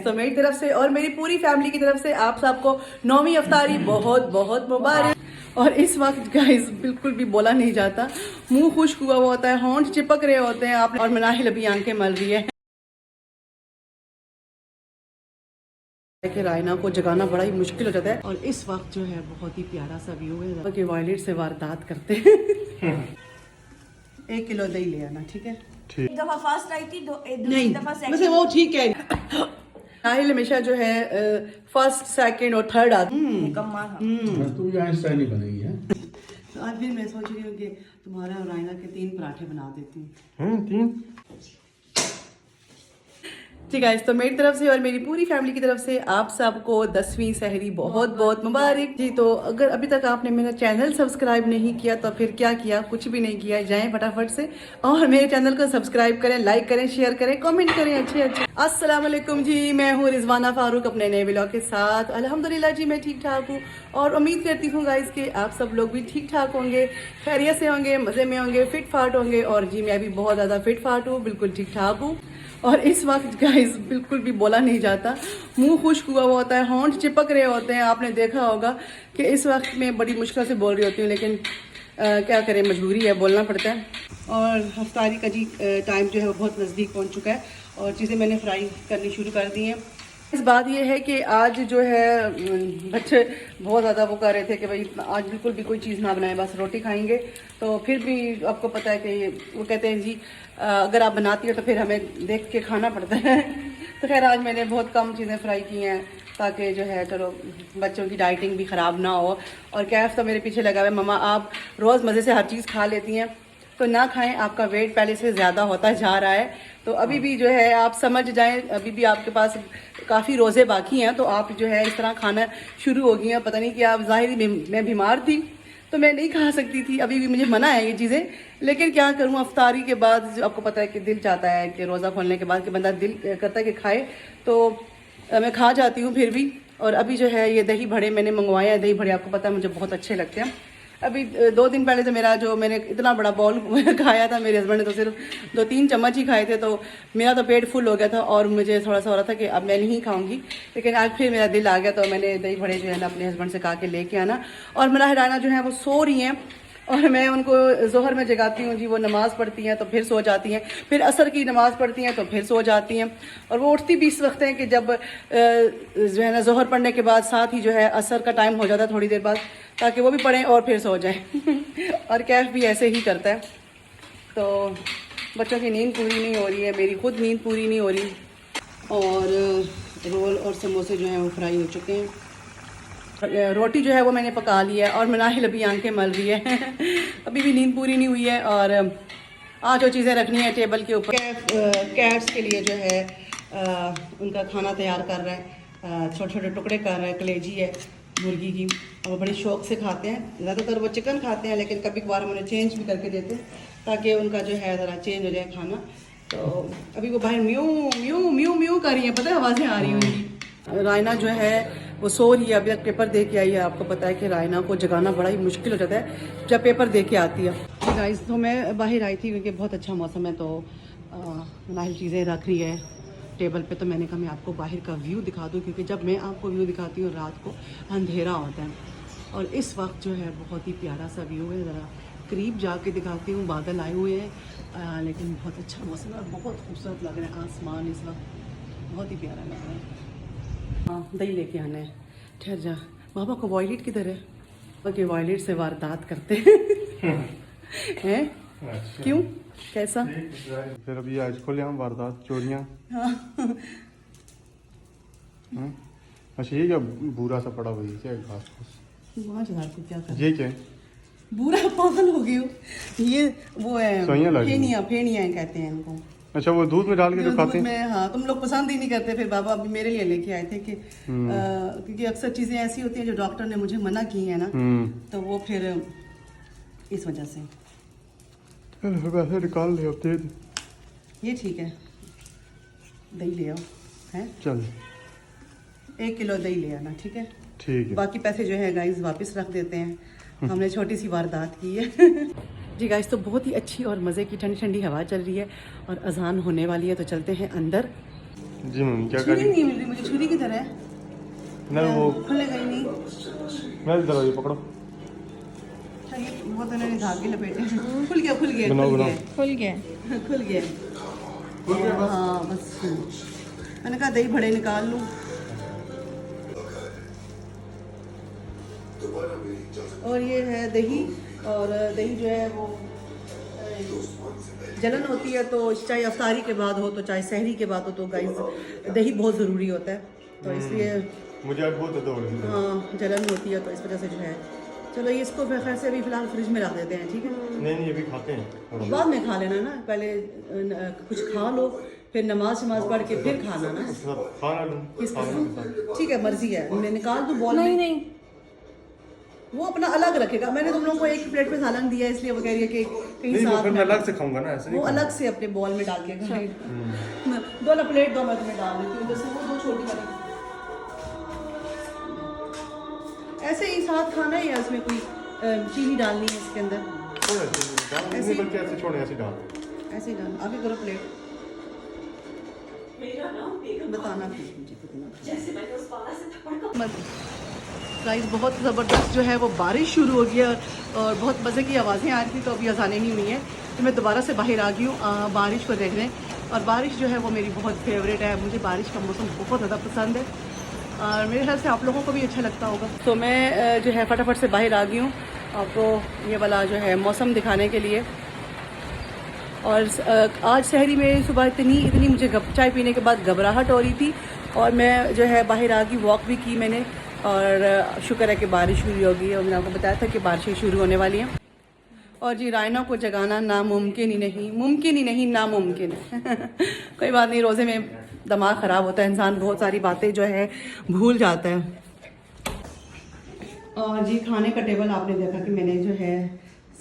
तो मेरी तरफ से और मेरी पूरी फैमिली की तरफ से आप सबको 9वीं अफ्तारी बहुत बहुत मुबारक। और इस वक्त गाइस बिल्कुल भी बोला नहीं जाता, मुंह खुश्क हुआ होता है, होंठ चिपक रहे होते हैं आप, और मनाहिल अभी आंखें मल रही है कि रायना को जगाना बड़ा ही मुश्किल हो जाता है। और इस वक्त जो है बहुत ही प्यारा सा व्यू है कि वायलेट से वारदात करते हैं। 1 किलो दही ले आना, ठीक है? एक दफा फर्स्ट आई थी, नहीं दफा वैसे वो ठीक है। नाहिल हमेशा जो है फर्स्ट सेकंड और थर्ड आती मुकम्मल। तू यहाँ स्टाइल ही बनेगी है। तो आज फिर मैं सोच रही हूँ कि तुम्हारा और रायना के 3 पराठे बना देती हूँ। 3 ठीक है, तो मेरी तरफ से और मेरी पूरी फैमिली की तरफ से आप सबको 10वीं सहरी बहुत बहुत मुबारक जी। तो अगर अभी तक आपने मेरा चैनल सब्सक्राइब नहीं किया तो फिर क्या किया, कुछ भी नहीं किया, जाएं फटाफट से और मेरे चैनल को सब्सक्राइब करें, लाइक करें, शेयर करें, कमेंट करें अच्छे अच्छे। अस्सलाम वालेकुम जी, मैं हूँ रिजवाना फारूक अपने नए व्लॉग के साथ। अल्हम्दुलिल्लाह जी मैं ठीक ठाक हूँ और उम्मीद करती हूँ गाइस कि आप सब लोग भी ठीक ठाक होंगे, खैरियत से होंगे, मज़े में होंगे, फिट फाट होंगे। और जी मैं भी बहुत ज़्यादा फिट फाट हूँ, बिल्कुल ठीक ठाक हूँ। और इस वक्त गाइस बिल्कुल भी बोला नहीं जाता, मुंह खुश्क हुआ होता है, होंठ चिपक रहे होते हैं। आपने देखा होगा कि इस वक्त मैं बड़ी मुश्किल से बोल रही होती हूँ, लेकिन क्या करें, मजबूरी है, बोलना पड़ता है। और हफ्तारी का जी टाइम जो है वो बहुत नज़दीक पहुँच चुका है और चीज़ें मैंने फ्राई करनी शुरू कर दी हैं। इस बात ये है कि आज जो है बच्चे बहुत ज़्यादा वो कर रहे थे कि भाई आज बिल्कुल भी कोई चीज़ ना बनाएं, बस रोटी खाएंगे। तो फिर भी आपको पता है कि वो कहते हैं जी अगर आप बनाती हो तो फिर हमें देख के खाना पड़ता है। तो खैर आज मैंने बहुत कम चीज़ें फ्राई की हैं ताकि जो है चलो बच्चों की डाइटिंग भी ख़राब ना हो। और कैफ तो मेरे पीछे लगा हुआ है, मम्मा आप रोज़ मज़े से हर चीज़ खा लेती हैं तो ना खाएं, आपका वेट पहले से ज़्यादा होता जा रहा है। तो अभी भी जो है आप समझ जाएं, अभी भी आपके पास काफ़ी रोज़े बाकी हैं, तो आप जो है इस तरह खाना शुरू हो गई हैं। पता नहीं कि आप ज़ाहिर मैं बीमार थी तो मैं नहीं खा सकती थी, अभी भी मुझे मना है ये चीज़ें, लेकिन क्या करूँ, अफ्तारी के बाद आपको पता है कि दिल चाहता है कि रोज़ा खोलने के बाद कि बंदा दिल करता है कि खाए, तो मैं खा जाती हूँ फिर भी। और अभी जो है ये दही बड़े मैंने मंगवाए हैं, दही बड़े आपको पता है मुझे बहुत अच्छे लगते हैं। अभी 2 दिन पहले तो मेरा जो मैंने इतना बड़ा बॉल खाया था, मेरे हस्बैंड ने तो सिर्फ 2-3 चम्मच ही खाए थे, तो मेरा तो पेट फुल हो गया था और मुझे थोड़ा सा हो रहा था कि अब मैं नहीं खाऊंगी। लेकिन आज फिर मेरा दिल आ गया तो मैंने दही बड़े जो है ना अपने हस्बैंड से कहा कि लेके आना। और मेरा रायना जो है वो सो रही हैं और मैं उनको जोहर में जगाती हूँ जी, वो नमाज़ पढ़ती हैं तो फिर सो जाती हैं, फिर असर की नमाज़ पढ़ती हैं तो फिर सो जाती हैं। और वो उठती भी इस वक्त हैं कि जब जो है ना जोहर पढ़ने के बाद साथ ही जो है असर का टाइम हो जाता है थोड़ी देर बाद, ताकि वो भी पढ़ें और फिर सो जाएं। और कैफ भी ऐसे ही करता है। तो बच्चों की नींद पूरी नहीं हो रही है, मेरी खुद नींद पूरी नहीं हो रही। और रोल और समोसे जो हैं वो फ्राई हो चुके हैं, रोटी जो है वो मैंने पका ली है और मनाहिल अभी आंखें मल रही है। अभी भी नींद पूरी नहीं हुई है। और आज जो चीज़ें रखनी है टेबल के ऊपर, कैट्स के लिए जो है उनका खाना तैयार कर रहा है, छोटे छोटे टुकड़े कर रहा है, कलेजी है मुर्गी की, और बड़ी शौक से खाते हैं। ज़्यादातर वो चिकन खाते हैं, लेकिन कभी कभार हम उन्हें चेंज भी करके देते हैं ताकि उनका जो है ज़रा चेंज हो जाए खाना। तो अभी वो बाहर म्यू म्यू म्यू म्यू कर रही है, पता है आवाज़ें आ रही होंगी। रायना जो है वो सो रही है, अभी तक पेपर दे के आई है। आपको पता है कि रायना को जगाना बड़ा ही मुश्किल हो जाता है जब पेपर दे के आती है। जी गाइस, तो मैं बाहर आई थी क्योंकि बहुत अच्छा मौसम है, तो नाहिल चीज़ें रख रही है टेबल पे, तो मैंने कहा मैं आपको बाहर का व्यू दिखा दूँ, क्योंकि जब मैं आपको व्यू दिखाती हूँ रात को अंधेरा होता है। और इस वक्त जो है बहुत ही प्यारा सा व्यू है, ज़रा करीब जाके दिखाती हूँ। बादल आए हुए हैं लेकिन बहुत अच्छा मौसम है, बहुत खूबसूरत लग रहा है आसमान इस वक्त, बहुत ही प्यारा लग रहा है। हाँ दही लेके आना है, ठहर जा। बाबा को वॉयलेट किधर है? ओके, वॉयलेट से वारदात करते हैं। अच्छा। क्यों, कैसा? फिर अभी आज खोले हम वारदात, चोरियाँ। हाँ। अच्छा ये क्या बुरा सा पड़ा हुआ है, क्या घास फूस? वहाँ चला को क्या कर, ये क्या है? बुरा पागल हो गई हो। ये वो है फेनिया फेनिया कहते हैं इनको। अच्छा वो दूध में डाल के जो खाते हैं? में, हाँ तुम लोग पसंद ही नहीं करते। फिर बाबा अभी मेरे लिए लेके आए थे कि क्योंकि अक्सर चीजें ऐसी होती हैं जो डॉक्टर ने मुझे मना की है ना, तो वो फिर इस वजह से। वैसे निकाल ले, अब दे दे। ये ठीक है, दही ले आओ हैं, चल 1 किलो दही ले आना, ठीक है? ठीक है। बाकी पैसे जो है गाइस वापस रख देते हैं, हमने छोटी सी वारदात की है। जी गाइस, तो बहुत ही अच्छी और मज़े की ठंडी ठंडी हवा चल रही है और अजान होने वाली है, तो चलते हैं अंदर। जी मम्मी क्या छुरी करी? नहीं मिल रही मुझे, छुरी किधर है? नहीं वो खुलेगा ही नहीं। मैं इधर आओ, ये पकड़ो। अच्छा ये वो तो इन्होंने धागे लपेटे हैं। खुल गया खुल गया बनाओ, खुल बनाओ। गया खुल गया खुल गया। खुल गया बस। हाँ बस मैंने कहा दही बड़े निकाल लूँ। और ये है दही, और दही जो है वो जलन होती है, तो चाहे अफ्तारी के बाद हो तो चाहे सहरी के बाद हो, तो गाइस दही बहुत ज़रूरी होता है, तो इसलिए मुझे आज बहुत ज़्यादा हो रही है। हाँ जलन होती है, तो इस वजह से जो है चलो ये इसको खैर से अभी फ़िलहाल फ्रिज में रख देते हैं, ठीक है? नहीं अभी खाते हैं। बाद में खा लेना ना, पहले कुछ खा लो, फिर नमाज पढ़ के फिर खाना ना। खाना लूँ। किसके साथ? ठीक है मर्जी है, मैं निकाल दूँ बॉल नहीं में। नहीं वो अपना अलग रखेगा, मैंने तुम लोगों को एक प्लेट में सालन दिया है, इसलिए वो कह रही है कि कहीं नहीं वो साथ फिर मैं में अलग से खाऊंगा ना, ऐसे वो नहीं अलग से अपने बॉल में डाल के खाएगा। दो ना प्लेट दो, मैं तुम्हें डाल देती हूँ, जैसे वो दो छोटी वाली ऐसे ही साथ खाना है, या उसमें कोई चीनी डालनी है इसके अंदर? खाऊंगा। ऐसे- बल्कि ऐसे छोड़े, ऐसे डाल। ऐसे ही डालना, आगे करो प्लेट, बताना फिर मुझे कितना। गाइस बहुत ज़बरदस्त जो है वो बारिश शुरू हो गई है, और बहुत मज़े की आवाज़ें आ रही थी, तो अभी अजानें नहीं हुई हैं, तो मैं दोबारा से बाहर आ गई हूँ बारिश को देखने। और बारिश जो है वो मेरी बहुत फेवरेट है, मुझे बारिश का मौसम बहुत ज़्यादा पसंद है, और मेरे ख्याल से आप लोगों को भी अच्छा लगता होगा। तो मैं जो है फटाफट से बाहर आ गई हूँ आपको ये वाला जो है मौसम दिखाने के लिए। और आज शहरी में सुबह इतनी मुझे चाय पीने के बाद घबराहट हो रही थी, और मैं जो है बाहर आ गई, वॉक भी की मैंने, और शुक्र है कि बारिश हुई होगी, और मैंने आपको बताया था कि बारिशें शुरू होने वाली हैं। और जी रायना को जगाना नामुमकिन ही नहीं, मुमकिन ही नहीं, नामुमकिन कोई बात नहीं, रोज़े में दिमाग ख़राब होता है, इंसान बहुत सारी बातें जो है भूल जाता है। और जी खाने का टेबल आपने देखा कि मैंने जो है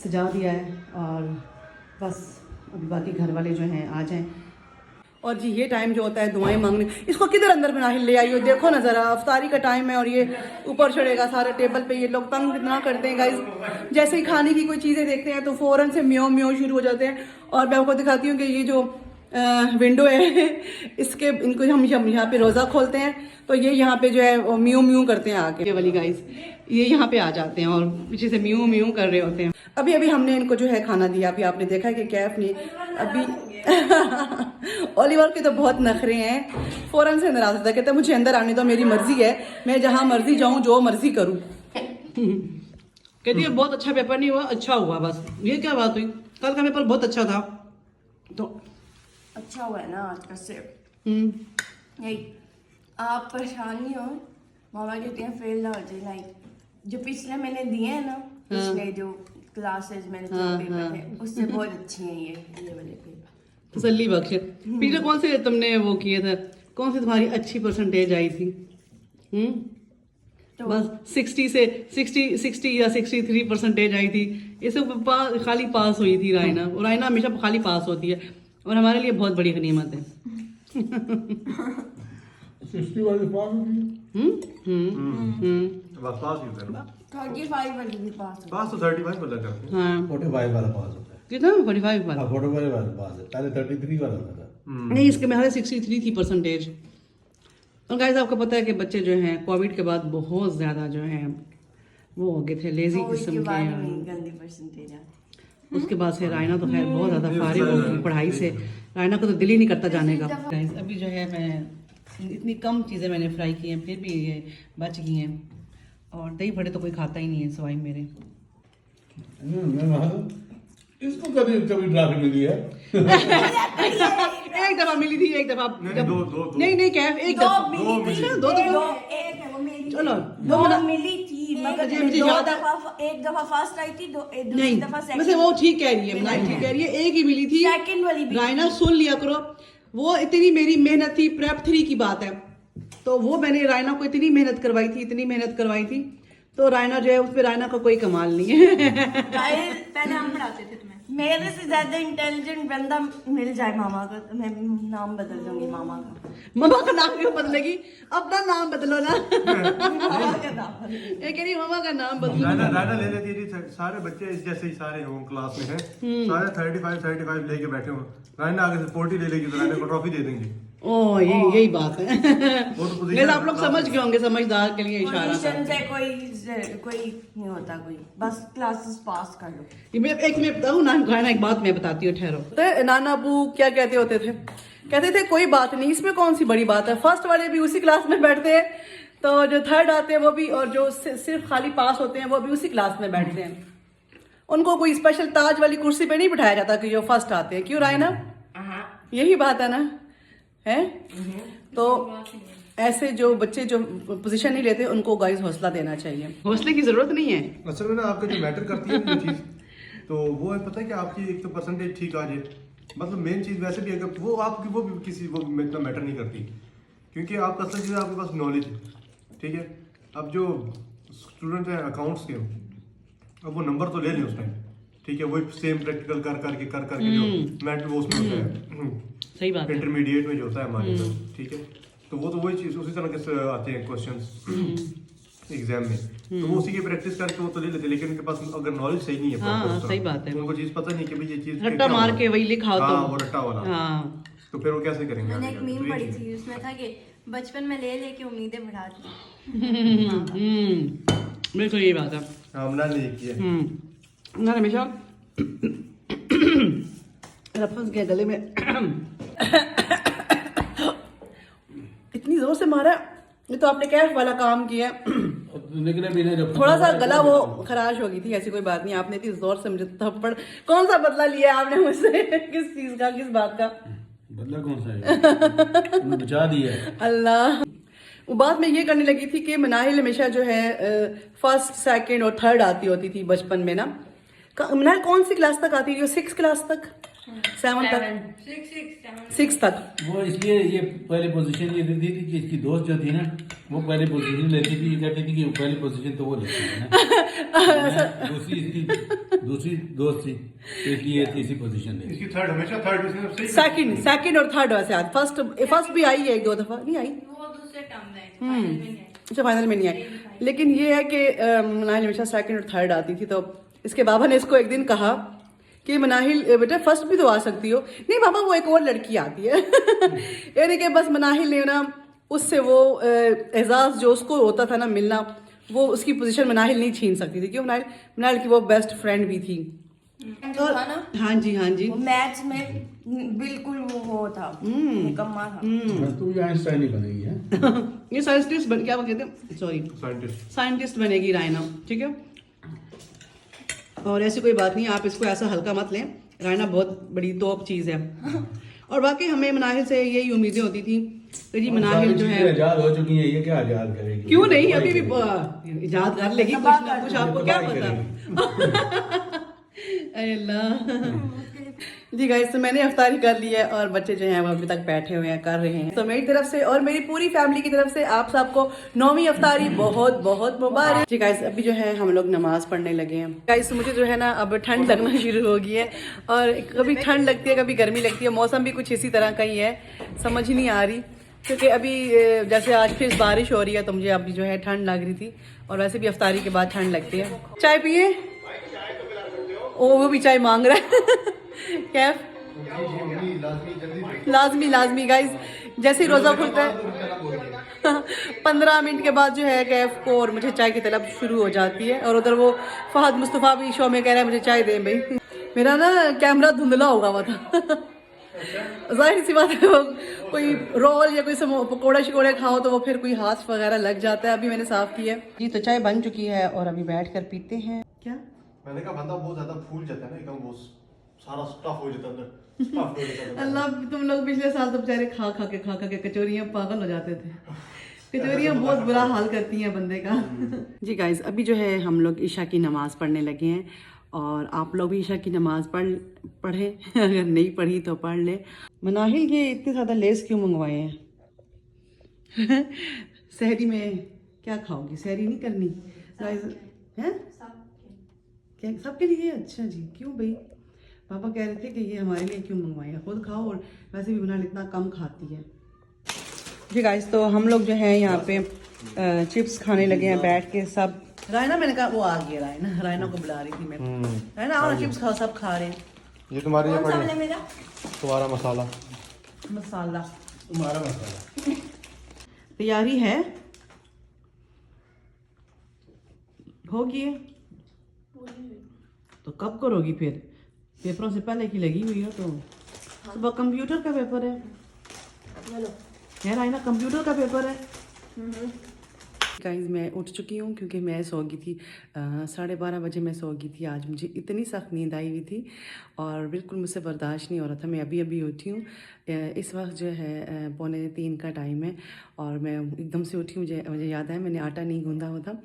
सजा दिया है, और बस अभी बाकी घर वाले जो हैं आ जाएं। और जी ये टाइम जो होता है दुआएं मांगने, इसको किधर अंदर बना ले आई हो, देखो ना ज़रा, अफ्तारी का टाइम है और ये ऊपर चढ़ेगा सारे टेबल पे। ये लोग तंग कितना करते हैं गाइस, जैसे ही खाने की कोई चीज़ें देखते हैं तो फ़ौरन से म्यो म्यो शुरू हो जाते हैं। और मैं आपको दिखाती हूँ कि ये जो विंडो है इसके, इनको हम यहाँ पे रोज़ा खोलते हैं, तो ये यहाँ पे जो है वो म्यू म्यू करते हैं आके, ये वाली गाइस, ये यहाँ पे आ जाते हैं और पीछे से म्यू म्यू कर रहे होते हैं। अभी हमने इनको जो है खाना दिया, अभी आपने देखा कि कैफ ने अभी ओलिवर के तो बहुत नखरे हैं, फ़ौरन से नाराज़ होता है, कहता है मुझे अंदर आने दो, मेरी मर्जी है, मैं जहाँ मर्जी जाऊँ, जो मर्जी करूँ। कहती है बहुत अच्छा पेपर नहीं हुआ, अच्छा हुआ बस। ये क्या बात हुई, कल का पेपर बहुत अच्छा था, तो अच्छा हुआ है ना आज का सिर्फ यही। आप परेशान नहीं हो, मामा कहते हैं फेल ना हो जाए, लाइक जो पिछले मैंने दिए हैं ना, पिछले जो क्लासेस मैंने जो पेपर थे उससे बहुत अच्छी हैं ये वाले पेपर। तसल्ली बख्श। पीछे कौन से तुमने वो किए थे, कौन सी तुम्हारी अच्छी परसेंटेज आई थी? तो बस 60 या 63 परसेंटेज आई थी, ये सब खाली पास हुई थी रायना, और रायना हमेशा खाली पास होती है, और हमारे लिए बहुत बड़ी गनीमत है। 60 वाली पास बस पास ही होता है। 35 वाली भी पास हो। पास तो 35 पर लग जाते हैं। हाँ 45 वाला पास होता है। कितना 45 वाला? हाँ 45 वाला पास है, पहले 33 वाला होता था। नहीं इसके में हमारे 63 थी परसेंटेज। और गाइस आपको पता है कि बच्चे जो हैं कोविड के बाद बहुत ज़्यादा जो हैं वो हो गए थे, लेजी कोविड किस्म के बाद के। में गंदी परसेंटेज आती। उसके बाद से रायना तो खैर बहुत ज़्यादा फारिग हो गई पढ़ाई से, रायना को तो दिल ही नहीं करता जाने का। गाइस अभी जो है मैं इतनी कम चीज़ें मैंने फ्राई की हैं, फिर भी ये बच गई हैं, और दही बड़े तो कोई खाता ही नहीं है सिवाय मेरे। इसको कभी ट्रैफिक मिली है? एक दफ़ा मिली थी, एक दफ़ा दो। नहीं कैफ एक दो दफ़ा मिली थी, दो एक है वो मेरी, चलो, दो मिली थी, मगर मुझे दो याद है। दफा, एक दफा फर्स्ट आई थी, दूसरी नहीं दफा वैसे वो ठीक कह रही है, नहीं ठीक कह रही है, एक ही मिली थी। सेकंड वाली भी रायना सुन लिया करो, वो इतनी मेरी मेहनत थी, प्रेप 3 की बात है, तो वो मैंने रायना को इतनी मेहनत करवाई थी, तो रायना जो है उसमें रायना का कोई कमाल नहीं है। पहले हम पढ़ाते थे तुम्हें। मेरे से ज्यादा इंटेलिजेंट बंदा मिल जाए मामा का तो मैं नाम बदल दूंगी मामा का। मामा का नाम क्यों बदलेगी, अपना नाम बदलो ना। मामा का नाम ये कह रही मामा का नाम बदलो। रायना ले लेती थी, सारे बच्चे इस जैसे ही सारे हों क्लास में हैं, सारे 35 लेके बैठे हों, रायना आगे से 40 ले लेगी तो रायना को ट्रॉफी दे देंगे। ओ यही बात है। वो तो position वैसे आप लोग समझ गए होंगे, समझदार के लिए इशारा था। पोजीशन से कोई नहीं होता, कोई बस क्लासेस पास कर लो। ये मैं बताऊँ ना, एक बात मैं बताती हूँ, ठहरो। तो नाना अबू क्या कहते होते थे, कहते थे कोई बात नहीं, इसमें कौन सी बड़ी बात है, फर्स्ट वाले भी उसी क्लास में बैठते हैं, तो जो थर्ड आते हैं वो भी, और जो सिर्फ खाली पास होते हैं वो भी उसी क्लास में बैठते हैं। उनको कोई स्पेशल ताज वाली कुर्सी पे नहीं बिठाया जाता कि जो फर्स्ट आते हैं, क्यों रायना? यही बात है ना, है? तो ऐसे जो बच्चे जो पोजीशन नहीं लेते उनको गाइस हौसला देना चाहिए, हौसले की जरूरत नहीं है। असल में ना आपका जो मैटर करती है जो चीज़, तो वो है पता है कि आपकी एक तो परसेंटेज ठीक आ जाए, मतलब मेन चीज़ वैसे भी अगर वो आपकी वो भी किसी वो इतना मैटर नहीं करती, क्योंकि आपका असल चीज़ आपके पास नॉलेज है, ठीक है। अब जो स्टूडेंट हैं अकाउंट्स के, अब वो नंबर तो ले लें उस टाइम, ठीक है, वही सेम प्रैक्टिकल कर करके जो मैट वो उसमें होता है, सही बात है। इंटरमीडिएट में जो होता है हमारे पास, ठीक है, तो वो तो वही चीज़ उसी तरह के आते हैं क्वेश्चंस एग्जाम में, तो वो उसी की प्रैक्टिस करके वो तो ले लेते हैं, लेकिन उनके पास अगर नॉलेज सही नहीं है हाँ, सही बात है। उनको चीज़ पता नहीं कि भाई ये चीज़ रट्टा मार के वही लिखाओ, हाँ, तो वो रट्टा वाला, हाँ, तो फिर वो कैसे करेंगे? मैंने एक आगे? मीम तो ये पढ़ी चीज़- थी, उसमें था कि बचपन में ले लेके उम्मीदें बढ़ा दी। बिल्कुल यही बात है। हाँ, हमने नहीं किया। ना हमेशा फंस गया गले में, इतनी जोर से मारा, ये तो आपने कैफ वाला काम किया। निकले भी नहीं जब थोड़ा सा गला वो खराश हो गई थी, ऐसी कोई बात नहीं, आपने इतनी जोर से मुझे थप्पड़, कौन सा बदला लिया आपने मुझसे? किस चीज का, किस बात का बदला कौन सा है? तुमने बचा दिया है। अल्लाह। वो बात मैं ये करने लगी थी कि मनाहिल हमेशा जो है फर्स्ट सेकंड और थर्ड आती होती थी बचपन में ना। मनाहिल कौन सी क्लास तक आती थी? 6 क्लास तक, 7 तक, 6 तक। वो इसलिए ये पहले पोजीशन ये देती थी कि इसकी दोस्त जो थी ना वो पहले पोजीशन लेती थी, ये कहती थी कि पहली पोजीशन तो वो लेती है ना। दूसरी इसकी दूसरी दोस्त थी, तो इसलिए तीसरी पोजीशन लेती। इसकी थर्ड हमेशा थर्ड सही सेकंड और थर्ड वैसे आती, फर्स्ट भी आई है 1-2 दफा, नहीं आई, वो दूसरे टर्म में फाइनल में नहीं आई। अच्छा फाइनल में नहीं आई, लेकिन ये है कि मनाहिल हमेशा सेकंड और थर्ड आती थी। तो इसके बाबा ने इसको एक दिन कहा कि मनाहिल बेटा फर्स्ट भी तो आ सकती हो। नहीं बाबा, वो एक और लड़की आती है। यानी कि बस मनाहिल ने ना उससे वो एजाज जो उसको होता था ना मिलना, वो उसकी पोजीशन मनाहिल नहीं छीन सकती थी, क्यों? मनाहिल की वो बेस्ट फ्रेंड भी थी। जो था ना, हाँ जी, हाँ जी, वो मैथ्स में बिल्कुल वो था, निकम्मा था। बस तू भी आइंस्टाइन ही बनेगी है। ये साइंटिस्ट बन, क्या कहते हैं, सॉरी, साइंटिस्ट बनेगी रायना, ठीक है। और ऐसी कोई बात नहीं, आप इसको ऐसा हल्का मत लें, रायना बहुत बड़ी तोप चीज़ है। और बाकी हमें मनाहिल से यही उम्मीदें होती थी कि जी मनाहिल जो है आजाद हो चुकी है, ये क्या आजाद करेगी? क्यों नहीं, अभी भी इजाद कर लेगी कुछ ना कुछ, आपको क्या पता। अल्लाह। जी गाइस, तो मैंने अफ्तारी कर ली है और बच्चे जो हैं वो अभी तक बैठे हुए हैं, कर रहे हैं। तो मेरी तरफ से और मेरी पूरी फैमिली की तरफ से आप सबको 9वीं अफ्तारी बहुत बहुत मुबारक। जी गाइस, अभी जो है हम लोग नमाज पढ़ने लगे हैं। गाइस, मुझे जो है ना अब ठंड लगना शुरू हो गई है, और कभी ठंड लगती है कभी गर्मी लगती है, मौसम भी कुछ इसी तरह का ही है, समझ ही नहीं आ रही। क्योंकि अभी जैसे आज फिर बारिश हो रही है, तो मुझे अभी जो है ठंड लग रही थी, और वैसे भी अफ्तारी के बाद ठंड लगती है। चाय पिए? ओ वो भी चाय मांग रहा है। कैफ लाजमी गाइस, जैसे ही रोजा खुलता है 15 मिनट के बाद जो है कैफ को और मुझे चाय की तलब शुरू हो जाती है। और उधर वो फहद मुस्तफ़ा भी शो में कह रहा है मुझे चाय दें भाई। मेरा ना कैमरा धुंधला होगा हुआ था। जाहिर सी बात है, वो कोई रोल या कोई पकौड़े शिकोड़े खाओ तो वो फिर कोई हाथ वगैरह लग जाता है। अभी मैंने साफ किया है जी, तो चाय बन चुकी है और अभी बैठ कर पीते हैं। क्या मैंने कहा बंदा बहुत ज्यादा फूल जाता है ना, एकदम वो सारा स्टफ हो जाता है, स्टफ हो जाता है। अल्लाह, तुम लोग पिछले साल तो बेचारे खा खा के कचौरियाँ पागल हो जाते थे। कचौरियाँ बहुत बुरा हाल करती हैं बंदे का। जी गाइस, अभी जो है हम लोग ईशा की नमाज पढ़ने लगे हैं, और आप लोग भी ईशा की नमाज पढ़ें। अगर नहीं पढ़ी तो पढ़ ले। मनाहिल ये इतने ज़्यादा लेस क्यों मंगवाए हैं? सहरी में क्या खाओगी? सहरी नहीं करनी गाइस? हैं क्या सबके लिए? अच्छा जी, क्यों भाई? पापा कह रहे थे कि ये हमारे लिए क्यों मंगवाए, खुद खाओ, और वैसे भी मनाहिल इतना कम खाती है। जी गाइस, तो हम लोग जो है यहाँ पे चिप्स खाने लगे हैं बैठ के सब। रायना, मैंने कहा वो आ गया, रायना को बुला रही थी मैं। रायना आओ ना, चिप्स खाओ, सब खा रहे हैं। ये तुम्हारे लिए कौन सा पड़ी वाला मेरा? तुम्हारा मसाला। मसाला तुम्हारा मसाला। तैयारी है होगी है? तो कब करोगी फिर? पेपरों से पहले की लगी हुई हो तो सुबह कंप्यूटर का पेपर है यार, आई ना कंप्यूटर का पेपर है। गाइस मैं उठ चुकी हूँ क्योंकि मैं सो गई थी 12:30 बजे मैं सो गई थी। आज मुझे इतनी सख्त नींद आई हुई थी और बिल्कुल मुझसे बर्दाश्त नहीं हो रहा था। मैं अभी अभी उठी हूँ। इस वक्त जो है 2:45 का टाइम है और मैं एकदम से उठी हूँ। मुझे याद है मैंने आटा नहीं गूंदा हुआ था।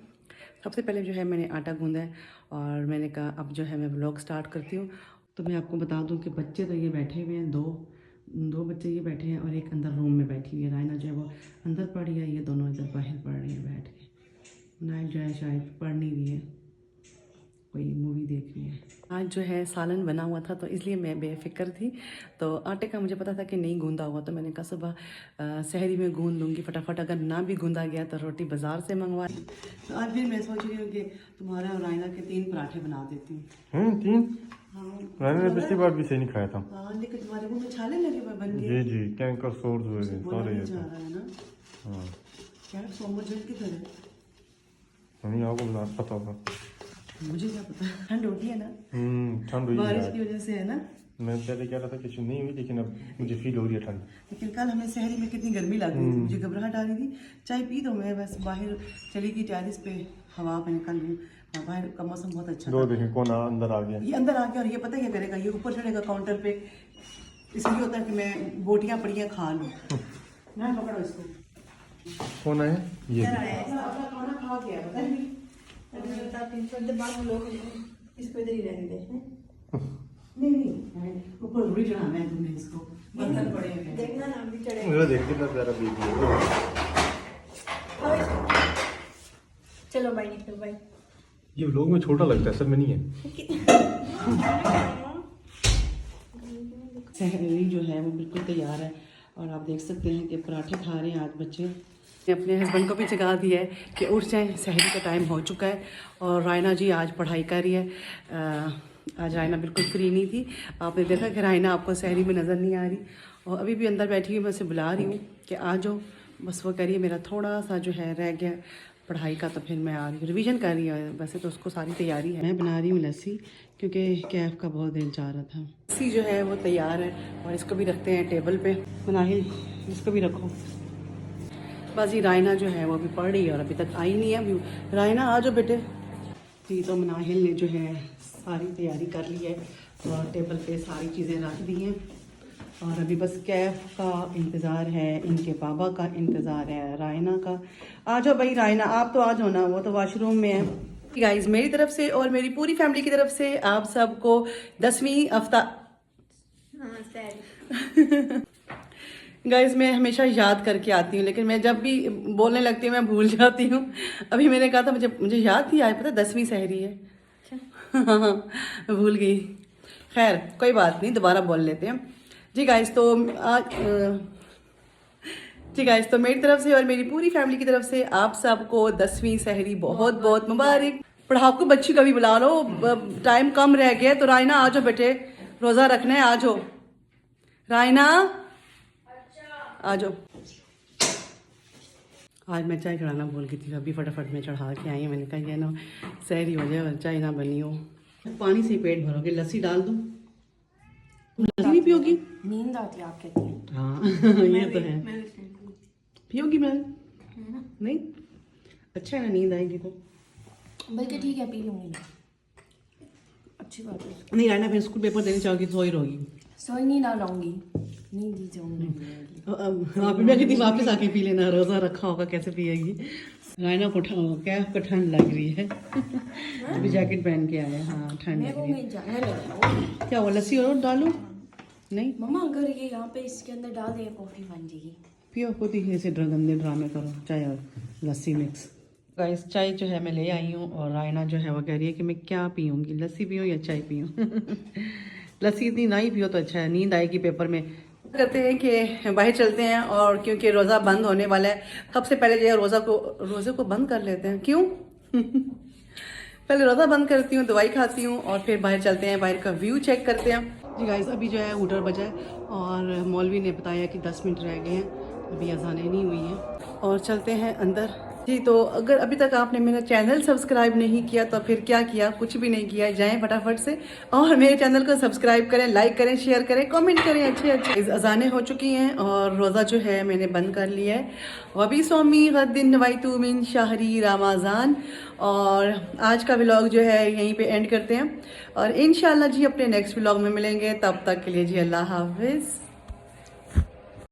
सबसे पहले जो है मैंने आटा गूंदा है और मैंने कहा अब जो है मैं व्लॉग स्टार्ट करती हूँ। तो मैं आपको बता दूँ कि बच्चे तो ये बैठे हुए हैं, दो बच्चे ये बैठे हैं और एक अंदर रूम में बैठी हुई है। रायना जो है वो अंदर पढ़ रही है, ये दोनों इधर बाहर पढ़ रही है बैठ के। नाइट जो है शायद पढ़ नहीं रही है, कोई मूवी देख रही है। आज जो है सालन बना हुआ था तो इसलिए मैं बेफिक्र थी। तो आटे का मुझे पता था कि नहीं गूंदा हुआ, तो मैंने कहा सुबह सहरी में गूंद लूँगी फटाफट। अगर ना भी गूंदा गया तो रोटी बाज़ार से मंगवा। तो आज फिर मैं सोच रही हूँ कि तुम्हारा और रायना के 3 पराठे बना देती हूँ। 3? हाँ रायना ने पिछली बार भी सही नहीं खाया था। हाँ, लेकिन तुम्हारे मुँह में छाले लगे हुए बन गए। जी जी, कैंकर सोर्स हुए थे बोला सारे। नहीं जा रहा है ना। हाँ क्या सोमोजन की तरह? नहीं, आपको बता पता होगा। मुझे क्या पता, ठंड होती है ना, ठंड हुई है बारिश आज। की वजह से है ना। मैं पहले कह रहा था कि नहीं हुई, लेकिन अब मुझे फील हो रही है ठंड। लेकिन कल हमें शहरी में कितनी गर्मी लग रही थी, मुझे घबराहट आ रही थी। चाय पी दो, मैं बस बाहर चली गई टेरिस पे, हवा में निकल गई। बाहर का मौसम बहुत अच्छा दो था। देखें कौन अंदर आ गया। ये अंदर आ गया और ये पता क्या करेगा, ये ऊपर चढ़ेगा काउंटर पे। इसलिए होता है कि मैं बोटियाँ पड़ियाँ खा लूँ। ना पकड़ो इसको। कौन है ये? अपना खाना खा गया पता नहीं। इसको इधर ही रहने दे। नहीं ऊपर थोड़ी चढ़ाना है तुमने इसको, बर्तन पड़े हुए हैं। देखना ना भी चढ़े। मुझे देख कितना प्यारा बेबी चलो भाई निकलो भाई। ये लोग में छोटा लगता है, सब में नहीं है। सहरी जो है वो बिल्कुल तैयार है और आप देख सकते हैं कि पराठे खा रहे हैं आज बच्चे। मैंने अपने हस्बैंड को भी जगा दिया है कि उठ जाएं, सहरी का टाइम हो चुका है। और रायना जी आज पढ़ाई कर रही है। आज रायना बिल्कुल फ्री नहीं थी। आपने देखा कि रायना आपको सहरी में नज़र नहीं आ रही और अभी भी अंदर बैठी हुई। मैं उसे बुला रही हूँ कि आ जाओ, बस वो करिए मेरा थोड़ा सा जो है रह गया पढ़ाई का, तो फिर मैं आ रही हूँ। रिवीजन कर रही है वैसे तो उसको सारी तैयारी है। मैं बना रही हूँ लस्सी क्योंकि कैफ का बहुत दिल चाह रहा था। लस्सी जो है वो तैयार है और इसको भी रखते हैं टेबल पे। मनाहिल इसको भी रखो। बस ये रायना जो है वो अभी पढ़ रही है और अभी तक आई नहीं है। अभी रायना आ जाओ बेटे। जी तो मनाहिल ने जो है सारी तैयारी कर ली है और टेबल पे सारी चीज़ें रख दी हैं और अभी बस कैफ का इंतज़ार है, इनके बाबा का इंतज़ार है, रायना का। आ जाओ भाई रायना, आप तो आ जाओ ना, वो तो वॉशरूम में है। गाइस मेरी तरफ से और मेरी पूरी फैमिली की तरफ से आप सबको 10वीं हफ्ता। गाइस मैं हमेशा याद करके आती हूँ, लेकिन मैं जब भी बोलने लगती हूँ मैं भूल जाती हूँ। अभी मैंने कहा था मुझे याद थी, आज पता 10वीं सहरी है। मैं भूल गई। खैर कोई बात नहीं, दोबारा बोल लेते हैं। जी गाइस तो मेरी तरफ से और मेरी पूरी फैमिली की तरफ से आप सबको 10वीं सहरी बहुत बहुत मुबारक। पढ़ाकू बच्ची का भी बुला लो, टाइम कम रह गया। तो रायना आ जाओ बेटे, रोज़ा रखना है, आ जाओ रायना, आ जाओ। आज मैं चाय चढ़ाना भूल गई थी, अभी फटाफट मैं चढ़ा के आई हूँ। मैंने कहा ये ना सहरी हो जाए और चाय ना बनी हो। पानी से पेट भरोगे, लस्सी डाल दूँ? तुम लस्सी नहीं पियोगी? नींद आती है आप कहती हैं। हाँ ये तो है। पियोगी मैम? नहीं अच्छा है ना, नींद आएगी तो। बल्कि ठीक है पी लूंगी मैं। अच्छी बात है। नहीं रायना फिर स्कूल पेपर देने चाहोगी तो सोई रहोगी। सोई नहीं ना लाऊंगी, नींद ही जाऊंगी। आप मैं कहती वापस आके पी लेना, रोज़ा रखा होगा कैसे पिएगी। रायना को कैफ को ठंड लग रही है। अभी जैकेट पहन के आया। हाँ ठंड लग रही है। क्या वो लस्सी और डालूं? नहीं मम्मा अगर ये यहाँ पे इसके अंदर डाल दें कॉफी बन जाएगी। पियो खुद ही ऐसे गंदे ड्रामे करो, चाय और लस्सी मिक्स। गाइस चाय जो है मैं ले आई हूँ और रायना जो है वो कह रही है कि मैं क्या पीऊँगी, लस्सी पीऊँ या चाय पीऊँ। लस्सी इतनी ना ही पियो तो अच्छा है, नींद आएगी पेपर में। करते हैं कि बाहर चलते हैं और क्योंकि रोज़ा बंद होने वाला है, सबसे पहले जो है रोज़े को बंद कर लेते हैं। क्यों? पहले रोज़ा बंद करती हूँ, दवाई खाती हूँ और फिर बाहर चलते हैं, बाहर का व्यू चेक करते हैं। जी गाइस अभी जो है 1:30 बजा है और मौलवी ने बताया कि 10 मिनट रह गए हैं, अभी अजानें नहीं हुई हैं और चलते हैं अंदर। जी तो अगर अभी तक आपने मेरा चैनल सब्सक्राइब नहीं किया तो फिर क्या किया, कुछ भी नहीं किया, जाएं फटाफट से और मेरे चैनल को सब्सक्राइब करें, लाइक करें, शेयर करें, कमेंट करें। अच्छे अच्छे अजानें हो चुकी हैं और रोज़ा जो है मैंने बंद कर लिया है। वबी सोमी गद्दिन नवाइतु मिन शहरी रमज़ान। और आज का व्लॉग जो है यहीं पे एंड करते हैं और इंशाल्लाह जी अपने नेक्स्ट व्लॉग में मिलेंगे। तब तक के लिए जी अल्लाह हाफिज़।